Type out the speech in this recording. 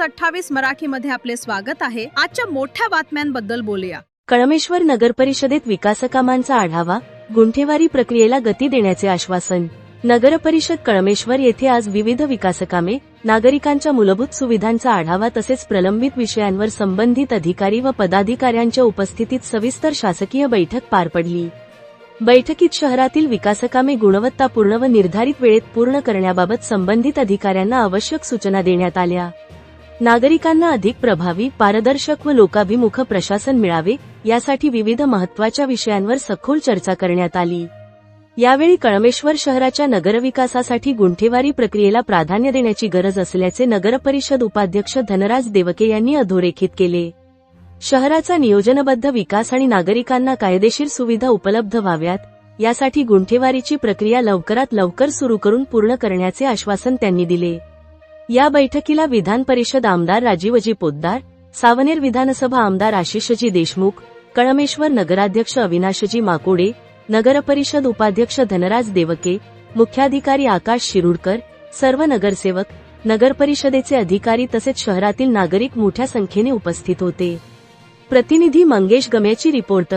28 मराठीमध्ये आपले स्वागत आहे। आजच्या मोठ्या बातम्यांबद्दल बोलूया। कळमेश्वर नगरपरिषदेत विकासकामांचा आढावा, गुंठेवारी प्रक्रियेला गती देण्याचे आश्वासन। नगरपरिषद कळमेश्वर येथे आज विविध विकासकामे, नागरिकांच्या मूलभूत सुविधांचा आढावा तसेच प्रलंबित विषयांवर संबंधित अधिकारी व पदाधिकाऱ्यांच्या उपस्थितीत सविस्तर शासकीय बैठक पार पडली। बैठकीत शहरातील विकासकामे गुणवत्तापूर्ण व निर्धारित वेळेत पूर्ण करण्याबाबत संबंधित अधिकाऱ्यांना आवश्यक सूचना देण्यात आल्या। नागरिकांना अधिक प्रभावी, पारदर्शक व लोकाभिमुख प्रशासन मिळावे यासाठी विविध महत्त्वाच्या विषयांवर सखोल चर्चा करण्यात आली। यावेळी कळमेश्वर शहराच्या नगरविकासासाठी गुंठेवारी प्रक्रियेला प्राधान्य देण्याची गरज असल्याचे नगरपरिषद उपाध्यक्ष धनराज देवके यांनी अधोरेखित केले। शहराचा नियोजनबद्ध विकास आणि नागरिकांना कायदेशीर सुविधा उपलब्ध व्हाव्यात यासाठी गुंठेवारीची प्रक्रिया लवकरात लवकर सुरू करून पूर्ण करण्याचे आश्वासन त्यांनी दिले। या बैठकीला विधान परिषद आमदार राजीवजी पोद्दार, सावनेर विधानसभा आमदार आशिषजी देशमुख, कळमेश्वर नगराध्यक्ष अविनाशजी माकोडे, नगरपरिषद उपाध्यक्ष धनराज देवके, मुख्याधिकारी आकाश शिरुडकर, सर्व नगरसेवक, नगरपरिषदेचे अधिकारी तसेच शहरातील नागरिक मोठ्या संख्येने उपस्थित होते। प्रतिनिधी मंगेश गम्याची रिपोर्ट।